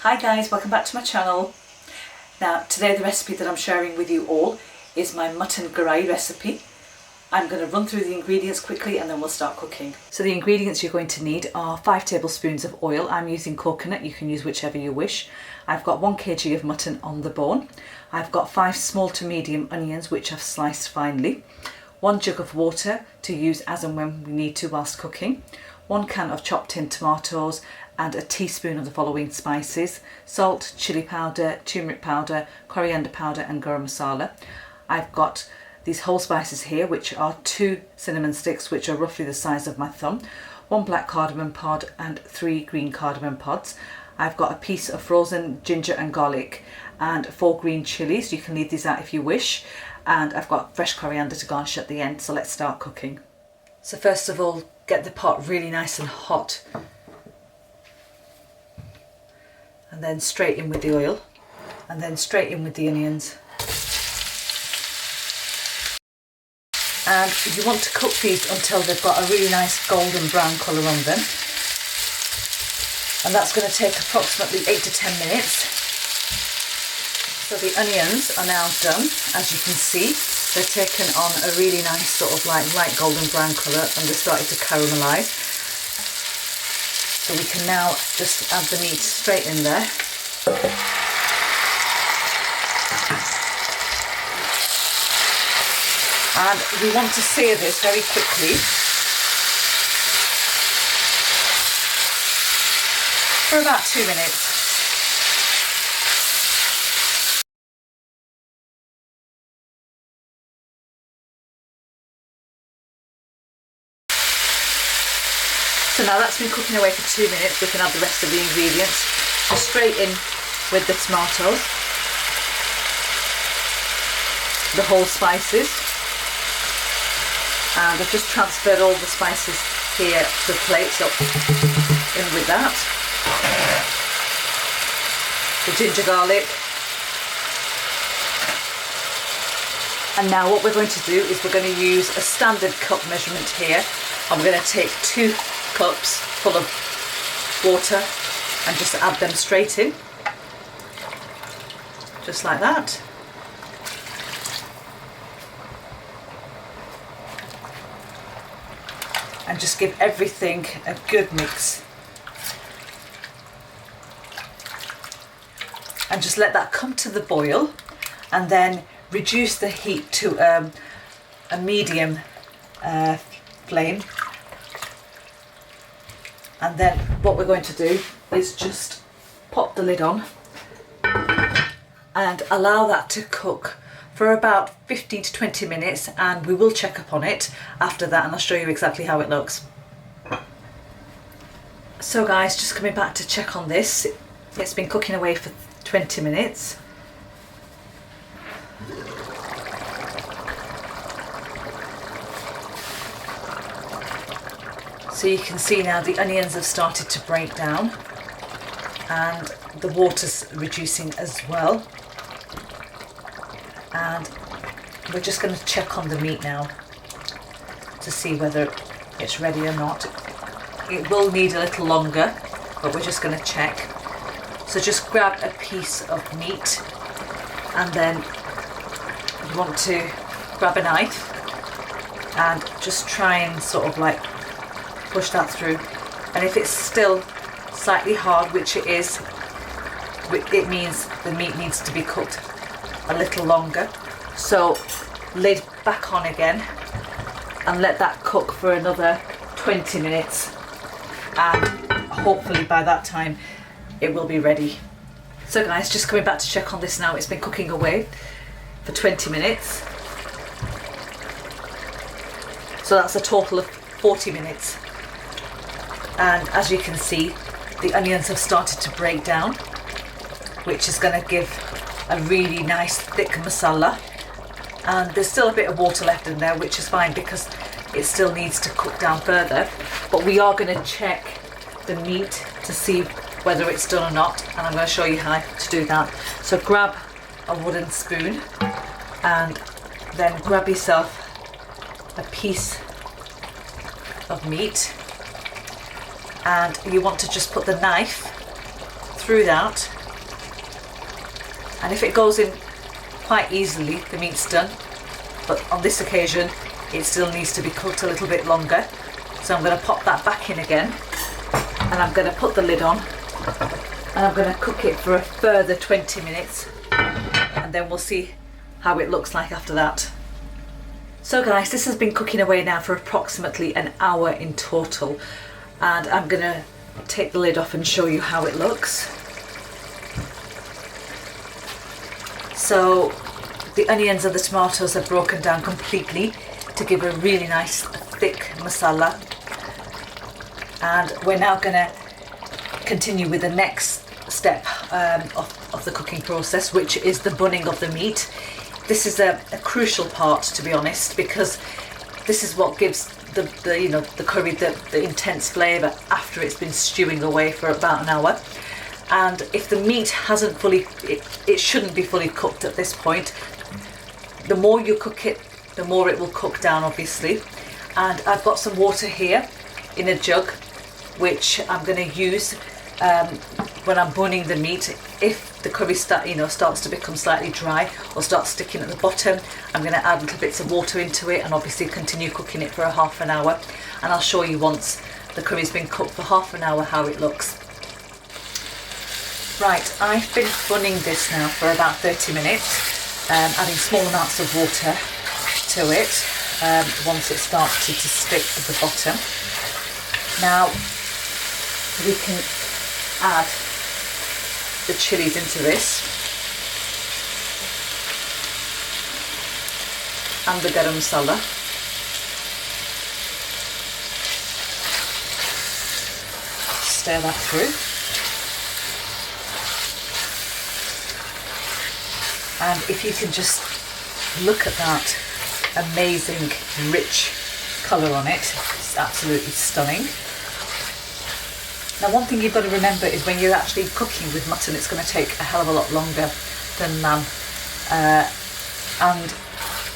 Hi guys, welcome back to my channel. Now today the recipe that I'm sharing with you all is my Mutton Karahi recipe. I'm going to run through the ingredients quickly and then we'll start cooking. So the ingredients you're going to need are 5 tablespoons of oil. I'm using coconut, you can use whichever you wish. I've got 1 kg of mutton on the bone. I've got 5 small to medium onions which I've sliced finely. 1 jug of water to use as and when we need to whilst cooking. 1 can of chopped tin tomatoes and a teaspoon of the following spices: salt, chili powder, turmeric powder, coriander powder and garam masala. I've got these whole spices here, which are 2 cinnamon sticks which are roughly the size of my thumb, 1 black cardamom pod and 3 green cardamom pods. I've got a piece of frozen ginger and garlic and 4 green chilies. You can leave these out if you wish, and I've got fresh coriander to garnish at the end. So let's start cooking. So first of all, get the pot really nice and hot and then straight in with the oil and then straight in with the onions. And you want to cook these until they've got a really nice golden brown colour on them, and that's going to take approximately 8 to 10 minutes. So the onions are now done. As you can see, they're taken on a really nice sort of like light golden brown colour and they're starting to caramelise. So we can now just add the meat straight in there. And we want to sear this very quickly for about 2 minutes. So now that's been cooking away for 2 minutes, we can add the rest of the ingredients. Just straight in with the tomatoes, the whole spices, and I've just transferred all the spices here to the plate, so in with that. The ginger garlic. And now what we're going to do is we're going to use a standard cup measurement here, and we're going to take 2 cups full of water and just add them straight in, just like that. And just give everything a good mix. And just let that come to the boil and then reduce the heat to a medium flame. And then what we're going to do is just pop the lid on and allow that to cook for about 15 to 20 minutes, and we will check up on it after that and I'll show you exactly how it looks. So guys, just coming back to check on this. It's been cooking away for 20 minutes. So you can see now the onions have started to break down and the water's reducing as well. And we're just going to check on the meat now to see whether it's ready or not. It will need a little longer, but we're just going to check. So just grab a piece of meat and then you want to grab a knife and just try and sort of like push that through, and if it's still slightly hard, which it is, it means the meat needs to be cooked a little longer. So lid back on again and let that cook for another 20 minutes, and hopefully by that time it will be ready. So guys, just coming back to check on this now. It's been cooking away for 20 minutes, so that's a total of 40 minutes. And as you can see, the onions have started to break down, which is going to give a really nice thick masala. And there's still a bit of water left in there, which is fine because it still needs to cook down further. But we are going to check the meat to see whether it's done or not, and I'm going to show you how to do that. So grab a wooden spoon and then grab yourself a piece of meat, and you want to just put the knife through that And if it goes in quite easily, the meat's done. But on this occasion, it still needs to be cooked a little bit longer. So I'm going to pop that back in again, and I'm going to put the lid on, and I'm going to cook it for a further 20 minutes, and then we'll see how it looks like after that. So guys, this has been cooking away now for approximately an hour in total, and I'm going to take the lid off and show you how it looks. So the onions and the tomatoes are broken down completely to give a really nice thick masala, and we're now going to continue with the next step of the cooking process, which is the bunning of the meat. This is a crucial part, to be honest, because this is what gives the curry the intense flavour after it's been stewing away for about an hour. And if the meat hasn't fully, it shouldn't be fully cooked at this point. The more you cook it, the more it will cook down, obviously. And I've got some water here in a jug, which I'm going to use when I'm bunning the meat. If the curry starts to become slightly dry or starts sticking at the bottom, I'm going to add little bits of water into it and obviously continue cooking it for a half an hour. And I'll show you once the curry's been cooked for half an hour how it looks. Right, I've been bunning this now for about 30 minutes, adding small amounts of water to it once it starts to stick at the bottom. Now we can add the chilies into this and the garam masala. Stir that through. And if you can just look at that amazing rich colour on it, it's absolutely stunning. Now one thing you've got to remember is when you're actually cooking with mutton, it's going to take a hell of a lot longer than lamb. And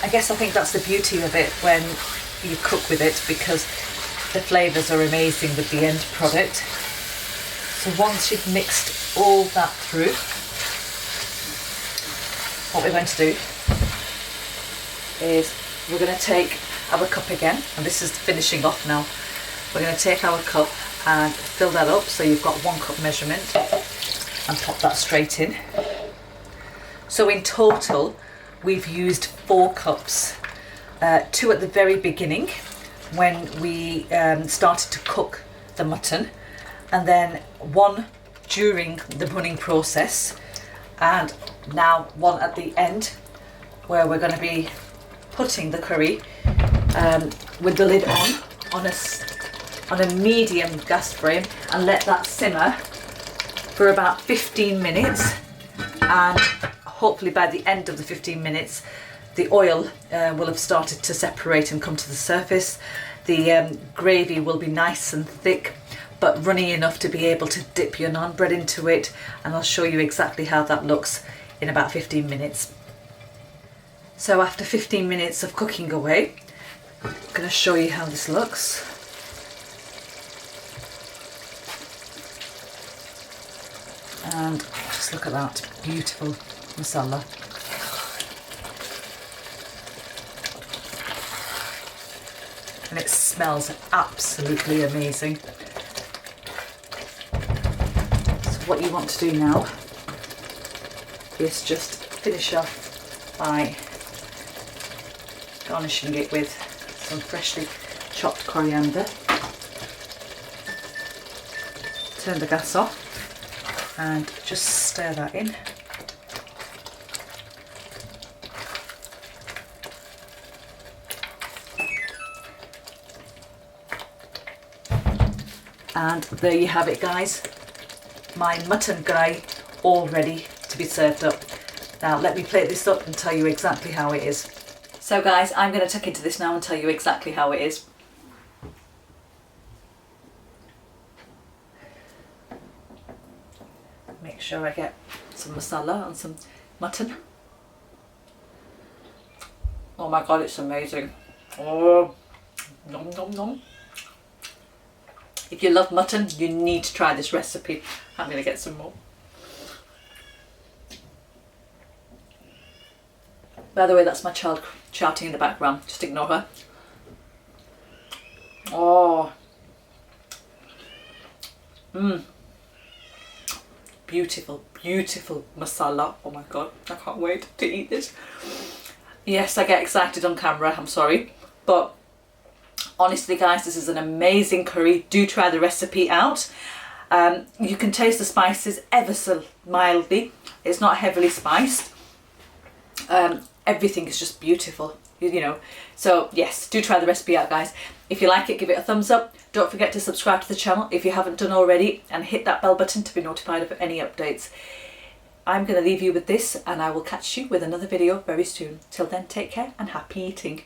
I think that's the beauty of it when you cook with it, because the flavours are amazing with the end product. So once you've mixed all that through, what we're going to do is we're going to take our cup again, and this is finishing off now. We're going to take our cup and fill that up, so you've got 1 cup measurement, and pop that straight in. So in total we've used 4 cups, 2 at the very beginning when we started to cook the mutton, and then 1 during the bunning process, and now 1 at the end where we're going to be putting the curry with the lid on a medium gas flame, and let that simmer for about 15 minutes, and hopefully by the end of the 15 minutes the oil will have started to separate and come to the surface. The gravy will be nice and thick but runny enough to be able to dip your naan bread into it, and I'll show you exactly how that looks in about 15 minutes. So after 15 minutes of cooking away, I'm going to show you how this looks. And just look at that beautiful masala. And it smells absolutely amazing. So what you want to do now is just finish off by garnishing it with some freshly chopped coriander. Turn the gas off and just stir that in. And there you have it, guys, my mutton karahi all ready to be served up. Now let me plate this up and tell you exactly how it is. So guys, I'm going to tuck into this now and tell you exactly how it is. Make sure I get some masala and some mutton. Oh my god, it's amazing. Oh, nom nom nom. If you love mutton, you need to try this recipe. I'm going to get some more. By the way, that's my child shouting in the background. Just ignore her. Oh. Beautiful, beautiful masala. Oh my god, I can't wait to eat this. Yes, I get excited on camera, I'm sorry. But honestly guys, this is an amazing curry. Do try the recipe out. You can taste the spices ever so mildly. It's not heavily spiced. Everything is just beautiful, you know. So yes, do try the recipe out guys. If you like it, give it a thumbs up. Don't forget to subscribe to the channel if you haven't done already, and hit that bell button to be notified of any updates. I'm going to leave you with this, and I will catch you with another video very soon. Till then, take care and happy eating.